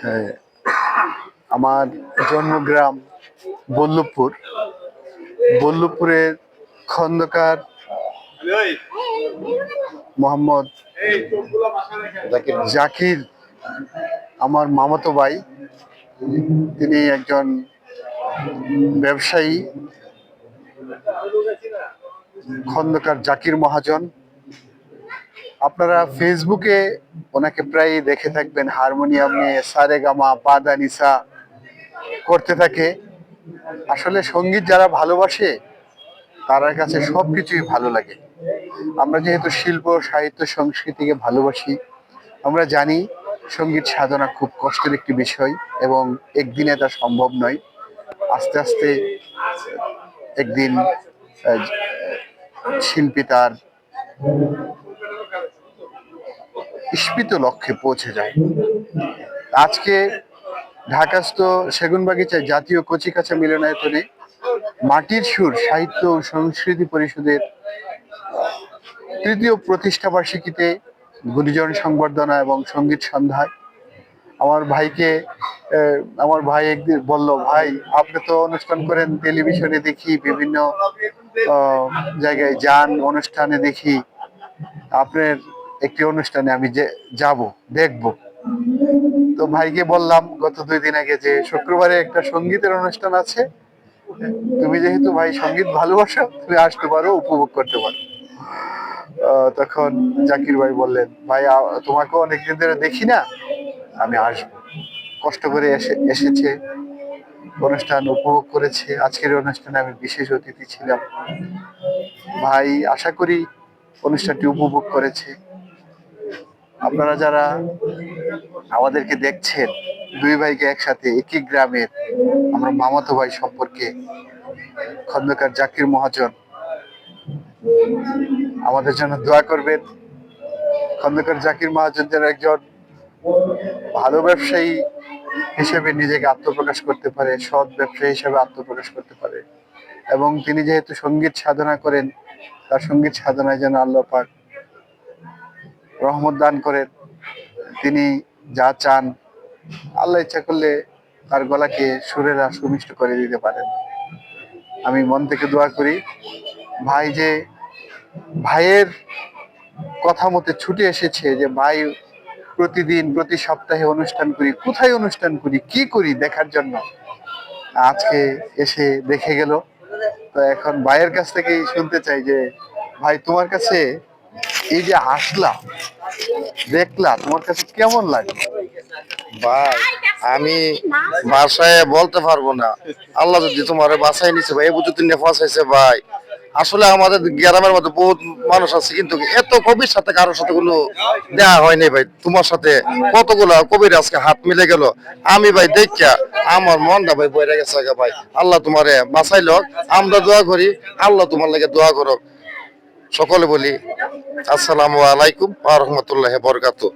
হ্যাঁ, আমার জন্মগ্রাম বল্লভপুর। বল্লভপুরের খন্দকার মোহাম্মদ জাকির আমার মামাতো ভাই। তিনি একজন ব্যবসায়ী, খন্দকার জাকির মহাজন। আপনারা ফেসবুকে ওনাকে প্রায় দেখে থাকবেন, হারমোনিয়াম নিয়ে সারেগামা পাদা নিসা করতে থাকে। আসলে সঙ্গীত যারা ভালোবাসে তার কাছে সবকিছুই ভালো লাগে। আমরা যেহেতু শিল্প সাহিত্য সংস্কৃতিকে ভালোবাসি, আমরা জানি সঙ্গীত সাধনা খুব কষ্টের একটি বিষয় এবং একদিনে তা সম্ভব নয়। আস্তে আস্তে একদিন শিল্পী তার ইস্পিত লক্ষ্যে পৌঁছে যায়। আজকে ঢাকাস্থ সেগুনবাগিচায় জাতীয় কচিকাঁচা মিলনায়তনে মাটির সুর সাহিত্য ও সংস্কৃতি পরিষদের তৃতীয় প্রতিষ্ঠাবার্ষিকীতে গুণীজন সংবর্ধনা এবং সঙ্গীত সন্ধ্যায় আমার ভাই একদিন বলল, ভাই আপনি তো অনুষ্ঠান করেন, টেলিভিশনে দেখি, বিভিন্ন জায়গায় যান, অনুষ্ঠানে দেখি, আপনার একটি অনুষ্ঠানে আমি যে যাব, দেখব। তো ভাইকে বললাম গত 2 দিন আগে যে শুক্রবারে একটা সঙ্গীতের অনুষ্ঠান আছে, তুমি যেহেতু ভাই সঙ্গীত ভালোবাসো, তুমি আসতে পারো, উপভোগ করতে পারো। তখন জাকির ভাই বললেন, ভাই তোমাকে অনেকদিন ধরে দেখি না, আমি আসবো। কষ্ট করে এসেছে, অনুষ্ঠান উপভোগ করেছে। আজকের অনুষ্ঠানে আমি বিশেষ অতিথি ছিলাম। ভাই আশা করি অনুষ্ঠানটি উপভোগ করেছে। আপনারা যারা আমাদেরকে দেখছেন, দুই ভাইকে একসাথে একই গ্রামের, আমরা মামাতো ভাই সম্পর্কে, খন্দকার জাকির মহাজন, আমাদের জন্য দোয়া করবেন। খন্দকার জাকির মহাজন যেন একজন ভালো ব্যবসায়ী হিসেবে নিজেকে আত্মপ্রকাশ করতে পারে, সৎ ব্যবসায়ী হিসেবে আত্মপ্রকাশ করতে পারে, এবং তিনি যেহেতু সঙ্গীত সাধনা করেন, তার সঙ্গীত সাধনায় যেন আল্লাহ পাক রহমত দান করেন। তিনি যা চান, আল্লাহ ইচ্ছা করলে তার গলাকে সুরেরা সুমিষ্ট করে দিতে পারেন। আমি মন থেকে দোয়া করি, ভাই যে ভাইয়ের কথা মতে ছুটে এসেছে, যে ভাই প্রতিদিন প্রতি সপ্তাহে অনুষ্ঠান করি, কোথায় অনুষ্ঠান করি, কি করি দেখার জন্য আজকে এসে দেখে গেল। তো এখন ভাইয়ের কাছ থেকেই শুনতে চাই যে ভাই, তোমার কাছে এই যে আসলা, দেখলা, তোমার কাছে কেমন লাগে? ভাই আমি বাসায় বলতে পারবো না। আল্লাহ যদি তোমার বাসায় নিছে ভাই, বুঝতে তুমি ফাঁসাইছে ভাই। আসলে আমাদের গ্রামের মধ্যে বহুত মানুষ আছে, কিন্তু এত কবির সাথে কারোর সাথে কোনো দেয়া হয়নি ভাই। তোমার সাথে কতগুলা কবির আজকে হাত মিলে গেল, আমি ভাই দেখা আমার মনটা ভাই বইরা গেছে ভাই। আল্লাহ তোমারে বাঁচাইল, আমরা দোয়া করি, আল্লাহ তোমার লাগে দোয়া করো। সকলে বলি আসসালামু আলাইকুম ওয়া রাহমাতুল্লাহি ওয়া বারাকাতুহু।